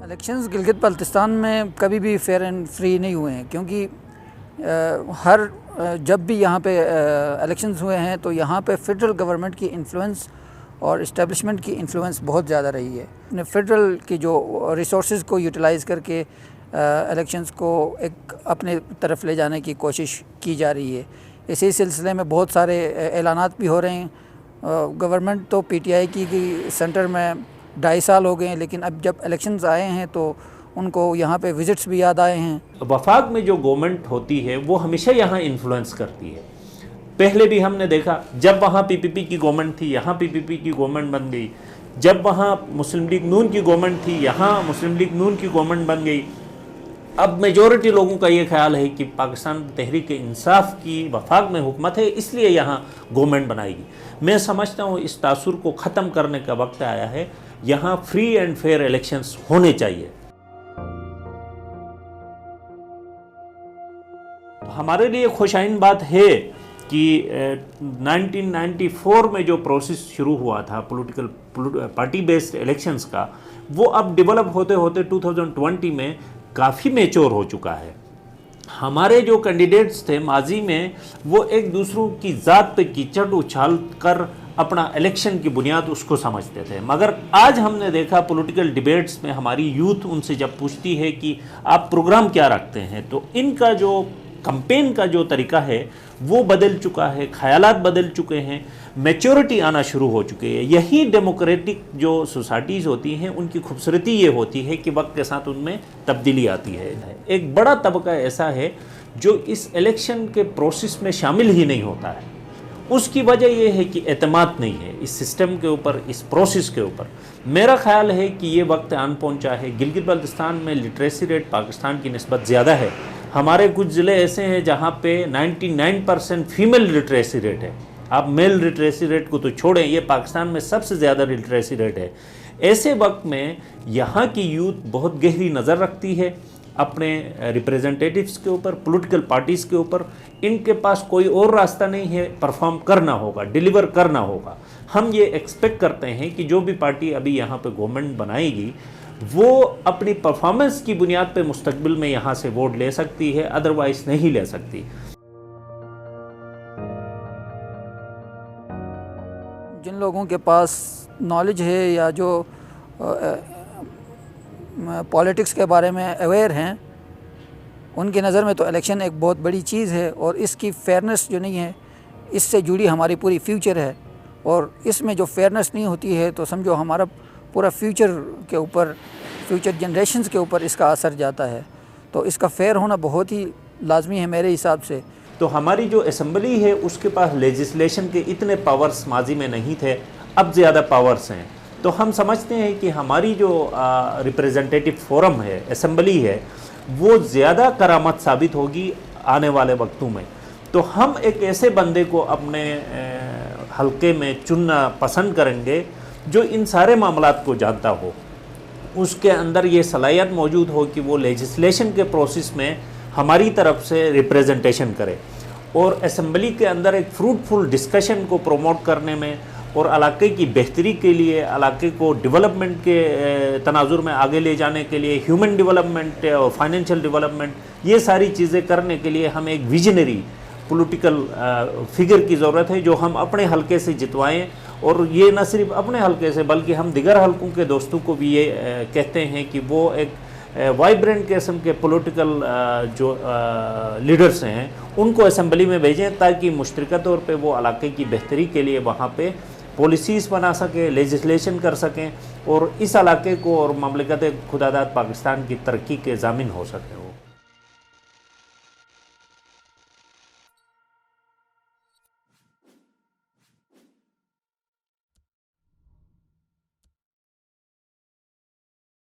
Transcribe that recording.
Elections Gilgit Baltistan میں کبھی بھی فیئر اینڈ فری نہیں ہوئے ہیں، کیونکہ جب بھی یہاں پہ الیکشنز ہوئے ہیں تو یہاں پہ فیڈرل گورنمنٹ کی انفلوئنس اور اسٹیبلشمنٹ کی انفلوئنس بہت زیادہ رہی ہے۔ فیڈرل کی جو ریسورسز کو یوٹیلائز کر کے الیکشنز کو ایک اپنے طرف لے جانے کی کوشش کی جا رہی ہے۔ اسی سلسلے میں بہت سارے اعلانات بھی ہو رہے ہیں۔ گورنمنٹ تو پی ٹی آئی کی سینٹر میں 2.5 سال ہو گئے ہیں، لیکن اب جب الیکشنز آئے ہیں تو ان کو یہاں پہ وزٹس بھی یاد آئے ہیں۔ وفاق میں جو گورنمنٹ ہوتی ہے وہ ہمیشہ یہاں انفلوئنس کرتی ہے۔ پہلے بھی ہم نے دیکھا، جب وہاں پی پی پی کی گورنمنٹ تھی یہاں پی پی پی کی گورنمنٹ بن گئی، جب وہاں مسلم لیگ نون کی گورنمنٹ تھی یہاں مسلم لیگ نون کی گورنمنٹ بن گئی۔ اب میجورٹی لوگوں کا یہ خیال ہے کہ پاکستان تحریک انصاف کی وفاق میں حکومت ہے، اس لیے یہاں گورنمنٹ بنائے گی۔ میں سمجھتا ہوں اس تاثر کو ختم کرنے کا وقت آیا ہے۔ یہاں فری اینڈ فیئر الیکشنز ہونے چاہیے۔ ہمارے لیے خوشائن بات ہے کہ 1994 میں جو پروسیس شروع ہوا تھا پولیٹیکل پارٹی بیسڈ الیکشنز کا، وہ اب ڈیولپ ہوتے ہوتے 2020 میں کافی میچور ہو چکا ہے۔ ہمارے جو کینڈیڈیٹس تھے ماضی میں، وہ ایک دوسروں کی ذات پہ کیچڑ اچھال کر اپنا الیکشن کی بنیاد اس کو سمجھتے تھے، مگر آج ہم نے دیکھا پولیٹیکل ڈیبیٹس میں ہماری یوتھ ان سے جب پوچھتی ہے کہ آپ پروگرام کیا رکھتے ہیں، تو ان کا جو کمپین کا جو طریقہ ہے وہ بدل چکا ہے، خیالات بدل چکے ہیں، میچورٹی آنا شروع ہو چکے ہیں۔ یہی ڈیموکریٹک جو سوسائٹیز ہوتی ہیں ان کی خوبصورتی یہ ہوتی ہے کہ وقت کے ساتھ ان میں تبدیلی آتی ہے۔ ایک بڑا طبقہ ایسا ہے جو اس الیکشن کے پروسیس میں شامل ہی نہیں ہوتا ہے۔ اس کی وجہ یہ ہے کہ اعتماد نہیں ہے اس سسٹم کے اوپر، اس پروسیس کے اوپر۔ میرا خیال ہے کہ یہ وقت آن پہنچا ہے۔ گلگت بلتستان میں لٹریسی ریٹ پاکستان کی نسبت زیادہ ہے۔ ہمارے کچھ ضلع ایسے ہیں جہاں پہ 99% فیمیل لٹریسی ریٹ ہے۔ آپ میل لٹریسی ریٹ کو تو چھوڑیں، یہ پاکستان میں سب سے زیادہ لٹریسی ریٹ ہے۔ ایسے وقت میں یہاں کی یوتھ بہت گہری نظر رکھتی ہے اپنے ریپریزنٹیٹیوز کے اوپر، پولیٹیکل پارٹیز کے اوپر۔ ان کے پاس کوئی اور راستہ نہیں ہے، پرفارم کرنا ہوگا، ڈیلیور کرنا ہوگا۔ ہم یہ ایکسپیکٹ کرتے ہیں کہ جو بھی پارٹی ابھی یہاں پہ گورنمنٹ بنائے گی وہ اپنی پرفارمنس کی بنیاد پہ مستقبل میں یہاں سے ووٹ لے سکتی ہے، ادروائز نہیں لے سکتی۔ جن لوگوں کے پاس نالج ہے یا جو پالیٹکس کے بارے میں اویئر ہیں، ان کی نظر میں تو الیکشن ایک بہت بڑی چیز ہے، اور اس کی فیئرنس جو نہیں ہے اس سے جڑی ہماری پوری فیوچر ہے، اور اس میں جو فیئرنس نہیں ہوتی ہے تو سمجھو ہمارا پورا فیوچر کے اوپر، فیوچر جنریشنز کے اوپر اس کا اثر جاتا ہے۔ تو اس کا فیئر ہونا بہت ہی لازمی ہے میرے حساب سے۔ تو ہماری جو اسمبلی ہے اس کے پاس لیجسلیشن کے اتنے پاورز ماضی میں نہیں تھے، اب زیادہ پاورز ہیں۔ تو ہم سمجھتے ہیں کہ ہماری جو ریپریزنٹیٹیو فورم ہے، اسمبلی ہے، وہ زیادہ کرامت ثابت ہوگی آنے والے وقتوں میں۔ تو ہم ایک ایسے بندے کو اپنے حلقے میں چننا پسند کریں گے جو ان سارے معاملات کو جانتا ہو، اس کے اندر یہ صلاحیت موجود ہو کہ وہ لیجسلیشن کے پروسیس میں ہماری طرف سے ریپریزنٹیشن کرے، اور اسمبلی کے اندر ایک فروٹفل ڈسکشن کو پروموٹ کرنے میں اور علاقے کی بہتری کے لیے، علاقے کو ڈیولپمنٹ کے تناظر میں آگے لے جانے کے لیے، ہیومن ڈیولپمنٹ اور فائنینشیل ڈیولپمنٹ، یہ ساری چیزیں کرنے کے لیے ہم ایک ویژنری پولیٹیکل فگر کی ضرورت ہے جو ہم اپنے حلقے سے جتوائیں، اور یہ نہ صرف اپنے حلقے سے بلکہ ہم دیگر حلقوں کے دوستوں کو بھی یہ کہتے ہیں کہ وہ ایک وائبرنٹ قسم کے پولیٹیکل جو لیڈرز ہیں ان کو اسمبلی میں بھیجیں، تاکہ مشترکہ طور پہ وہ علاقے کی بہتری کے لیے وہاں پہ پالیسیز بنا سکیں، لیجسلیشن کر سکیں، اور اس علاقے کو اور مملکت خداداد پاکستان کی ترقی کے ضامن ہو سکیں۔